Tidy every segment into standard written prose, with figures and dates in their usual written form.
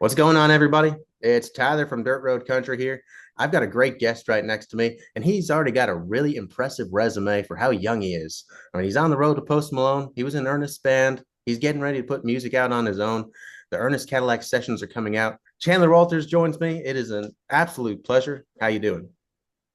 What's going on, everybody? It's Tyler from Dirt Road Country here. I've got a great guest right next to me, and he's already got a really impressive resume for how young he is. I mean, he's on the road to Post Malone. He was in Ernest's band. He's getting ready to put music out on his own. The Ernest Cadillac sessions are coming out. Chandler Walters joins me. It is an absolute pleasure. How you doing?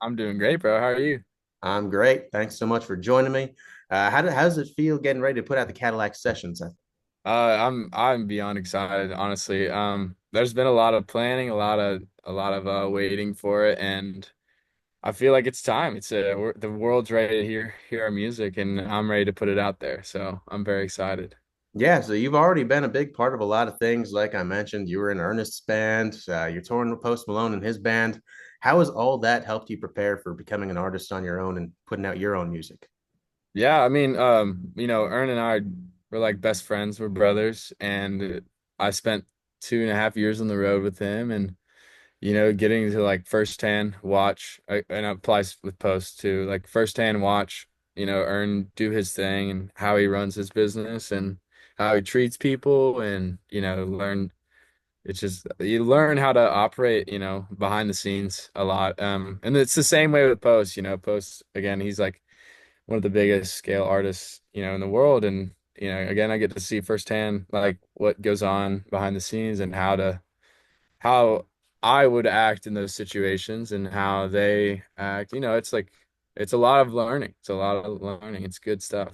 I'm doing great, bro. How are you? I'm great. Thanks so much for joining me. How does it feel getting ready to put out the Cadillac sessions? I'm beyond excited, honestly. There's been a lot of planning, a lot of waiting for it, and I feel like it's time. The world's ready to hear our music, and I'm ready to put it out there. So I'm very excited. Yeah, so you've already been a big part of a lot of things. Like I mentioned, you were in Ernest's band, you're touring with Post Malone and his band. How has all that helped you prepare for becoming an artist on your own and putting out your own music? Yeah, I mean, Ern and I were like best friends, we're brothers, and I spent 2.5 years on the road with him, and getting to like firsthand watch, and it applies with Post too, like firsthand watch, Earn do his thing and how he runs his business and how he treats people and, learn. It's just you learn how to operate, behind the scenes a lot. And it's the same way with Post, Post again, he's like one of the biggest scale artists, in the world. And, again, I get to see firsthand like what goes on behind the scenes and how I would act in those situations and how they act. It's like it's a lot of learning. It's a lot of learning. It's good stuff.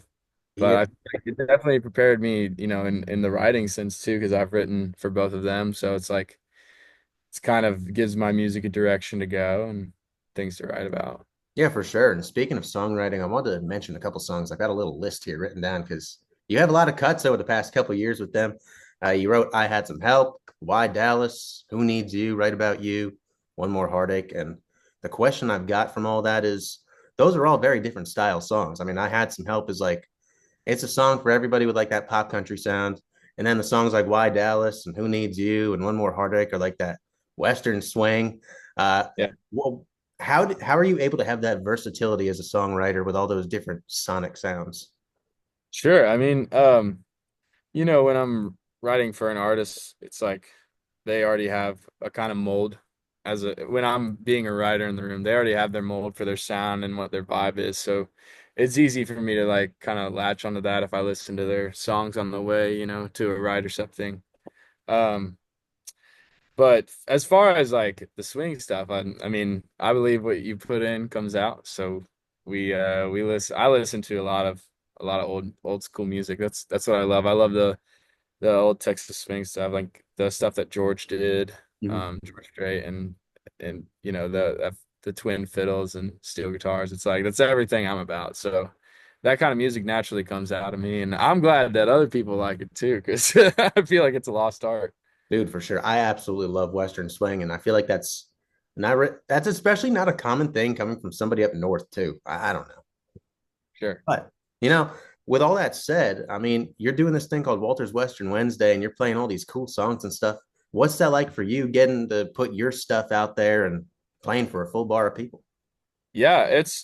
Yeah, But I think it definitely prepared me, in the writing sense too, because I've written for both of them. So it's like it's kind of gives my music a direction to go and things to write about. yeah, for sure. And speaking of songwriting, I wanted to mention a couple songs. I've got a little list here written down because you have a lot of cuts over the past couple of years with them. You wrote "I Had Some Help," "Why Dallas," "Who Needs You," "Right About You," "One More Heartache." And the question I've got from all that is, those are all very different style songs. I mean, "I Had Some Help" is like it's a song for everybody with like that pop country sound. And then the songs like "Why Dallas" and "Who Needs You" and "One More Heartache" are like that Western swing. Uh, Yeah. well, how are you able to have that versatility as a songwriter with all those different sonic sounds? Sure. I mean, when I'm writing for an artist, it's like they already have a kind of mold when I'm being a writer in the room, they already have their mold for their sound and what their vibe is. So it's easy for me to like kind of latch onto that if I listen to their songs on the way, to a ride or something. Um, but as far as like the swing stuff, I mean, I believe what you put in comes out. So I listen to a lot of old school music. That's what I love. I love the old Texas swing stuff, like the stuff that George did, Mhm. George Strait, and the twin fiddles and steel guitars. It's like that's everything I'm about. So that kind of music naturally comes out of me, and I'm glad that other people like it too, because I feel like it's a lost art. Dude, for sure. I absolutely love Western swing, and I feel like that's especially not a common thing coming from somebody up north too. I don't know. Sure. But, you know, with all that said, I mean, you're doing this thing called Walter's Western Wednesday and you're playing all these cool songs and stuff. What's that like for you getting to put your stuff out there and playing for a full bar of people? Yeah, it's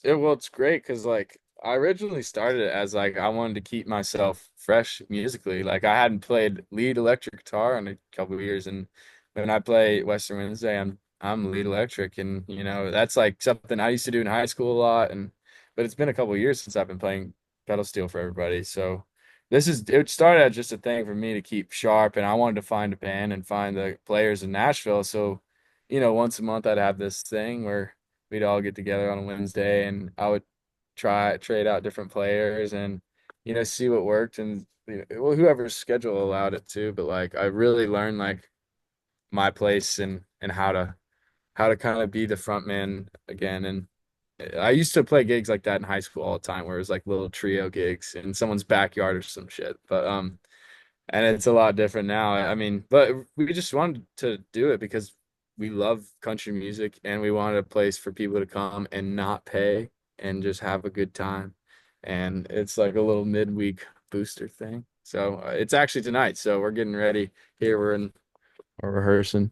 great because like I originally started it as like I wanted to keep myself fresh musically. Like I hadn't played lead electric guitar in a couple of years, and when I play Western Wednesday, I'm lead electric, and that's like something I used to do in high school a lot, and but it's been a couple of years since I've been playing pedal steel for everybody. So it started as just a thing for me to keep sharp, and I wanted to find a band and find the players in Nashville. So, once a month I'd have this thing where we'd all get together on a Wednesday and I would trade out different players and see what worked and well, whoever's schedule allowed it to, but like I really learned like my place and how to kind of be the front man again. And I used to play gigs like that in high school all the time where it was like little trio gigs in someone's backyard or some shit, but and it's a lot different now. I mean, but we just wanted to do it because we love country music and we wanted a place for people to come and not pay and just have a good time. And it's like a little midweek booster thing. So it's actually tonight. So we're getting ready here. We're rehearsing.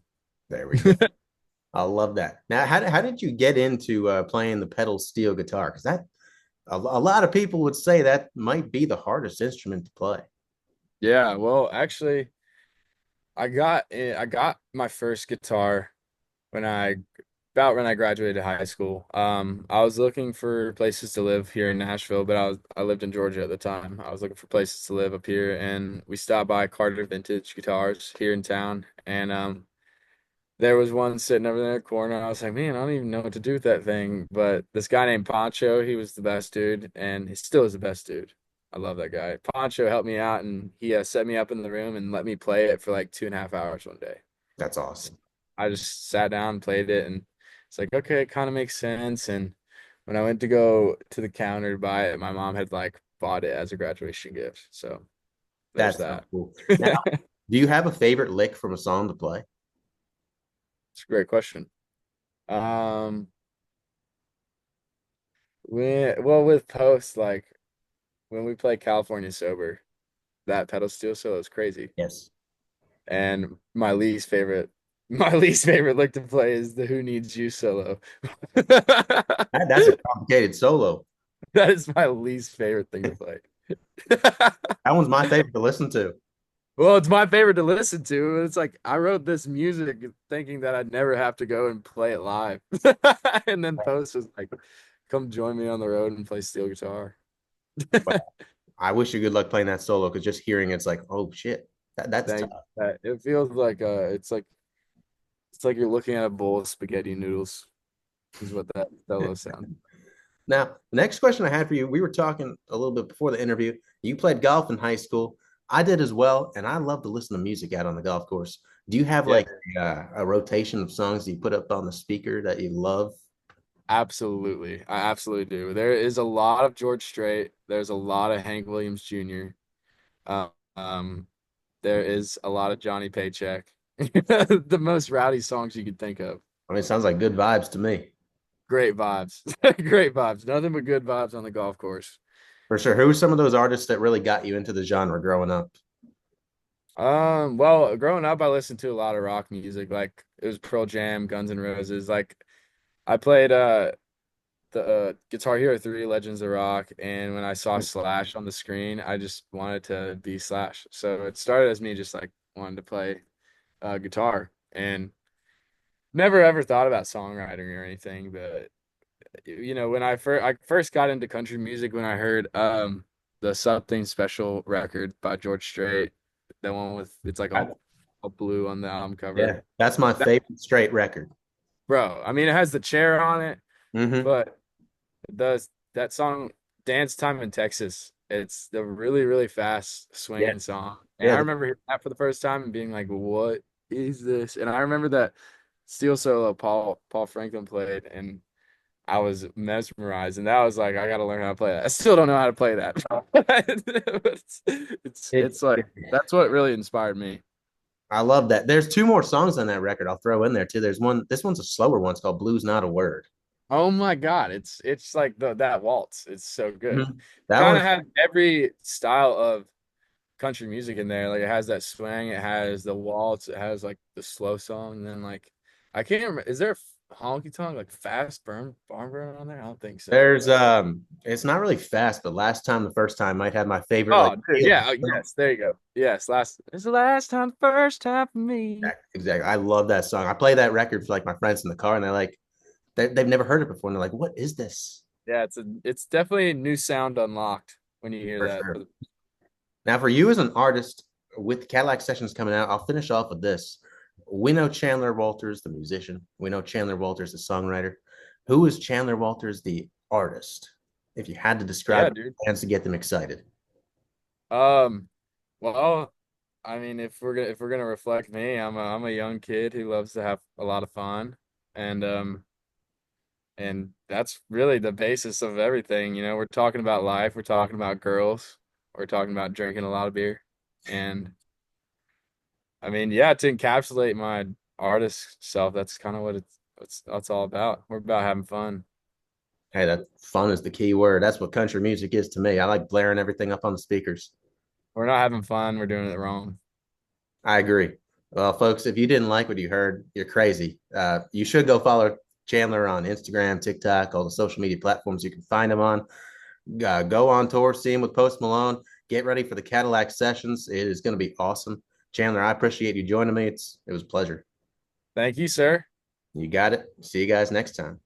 There we go. I love that. Now, how did you get into playing the pedal steel guitar? Because a lot of people would say that might be the hardest instrument to play. Yeah, well, actually, I got my first guitar when I about when I graduated high school. I was looking for places to live here in Nashville, but I lived in Georgia at the time. I was looking for places to live up here, and we stopped by Carter Vintage Guitars here in town, and there was one sitting over there in the corner. I was like, man, I don't even know what to do with that thing. But this guy named Poncho, he was the best dude, and he still is the best dude. I love that guy. Poncho helped me out, and he set me up in the room and let me play it for like 2.5 hours one day. That's awesome. I just sat down and played it, and it's like, okay, it kind of makes sense. And when I went to go to the counter to buy it, my mom had like bought it as a graduation gift. So there's That's so that. cool. Now, do you have a favorite lick from a song to play? It's a great question. Um, with Post, like when we play California Sober, that pedal steel solo is crazy. Yes. And my least favorite lick to play is the Who Needs You solo. That's a complicated solo. That is my least favorite thing to play. That one's my favorite to listen to. Well, it's my favorite to listen to. It's like I wrote this music thinking that I'd never have to go and play it live. And then Post was like, come join me on the road and play steel guitar. But I wish you good luck playing that solo because just hearing it's like, oh shit, that's tough. Thank that. It feels like it's like you're looking at a bowl of spaghetti noodles, is what that solo sounds. Now, the next question I had for you, we were talking a little bit before the interview. You played golf in high school. I did as well, and I love to listen to music out on the golf course. Do you have Yeah, like a rotation of songs that you put up on the speaker that you love? absolutely. I absolutely do. There is a lot of George Strait. There's a lot of Hank Williams Jr. Um, um, there is a lot of Johnny Paycheck. The most rowdy songs you could think of. I mean, it sounds like good vibes to me. Great vibes. Great vibes. Nothing but good vibes on the golf course. For sure. Who are some of those artists that really got you into the genre growing up? Well, growing up, I listened to a lot of rock music. Like it was Pearl Jam, Guns N' Roses. Like I played the Guitar Hero 3 Legends of Rock, and when I saw Slash on the screen, I just wanted to be Slash. So it started as me just like wanting to play guitar and never ever thought about songwriting or anything. But when I first got into country music when I heard the Something Special record by George Strait, the one with it's like I- all blue on the album cover. yeah, that's my That, favorite straight record. bro, I mean it has the chair on it, Hmm. but the that song Dance Time in Texas, it's the really, really fast Yeah, swinging song. And yeah. I remember hearing that for the first time and being like, what is this? And I remember that steel solo Paul Franklin played and I was mesmerized, and that was like, I gotta learn how to play that. I still don't know how to play that. It, It's like that's what really inspired me. I love that. There's two more songs on that record. I'll throw in there too. There's one. This one's a slower one. It's called "Blues Not a Word." Oh my God, it's like that waltz. It's so good. Mhm. That Kind one. of has every style of country music in there. Like it has that swing, it has the waltz, it has like the slow song, and then like I can't remember. Is there a honky tonk like fast barn burn on there? I don't think so. There's it's not really fast, but last time, the first time, might have my favorite like Oh, dude, feel. yeah, oh, yes, there you go. Yes, it's the last time, first time for me. Exactly. I love that song. I play that record for like my friends in the car, and they're like, they've never heard it before, and they're like, "What is this?" Yeah, it's definitely a new sound unlocked when you hear For that. sure. Now, for you as an artist with Cadillac Sessions coming out, I'll finish off with this. We know Chandler Walters, the musician. We know Chandler Walters, the songwriter. Who is Chandler Walters, the artist? If you had to describe Yeah, it, dude. fans to get them excited. Um, well, I mean, if we're gonna reflect me, I'm a young kid who loves to have a lot of fun, and and that's really the basis of everything. We're talking about life, we're talking about girls, we're talking about drinking a lot of beer, and I mean, yeah, to encapsulate my artist self, that's kind of what it's all about. We're about having fun. Hey, that fun is the key word. That's what country music is to me. I like blaring everything up on the speakers. We're not having fun. We're doing it wrong. I agree. Well, folks, if you didn't like what you heard, you're crazy. You should go follow Chandler on Instagram, TikTok, all the social media platforms you can find him on. Go on tour, see him with Post Malone. Get ready for the Cadillac Sessions. It is going to be awesome. Chandler, I appreciate you joining me. It was a pleasure. Thank you, sir. You got it. See you guys next time.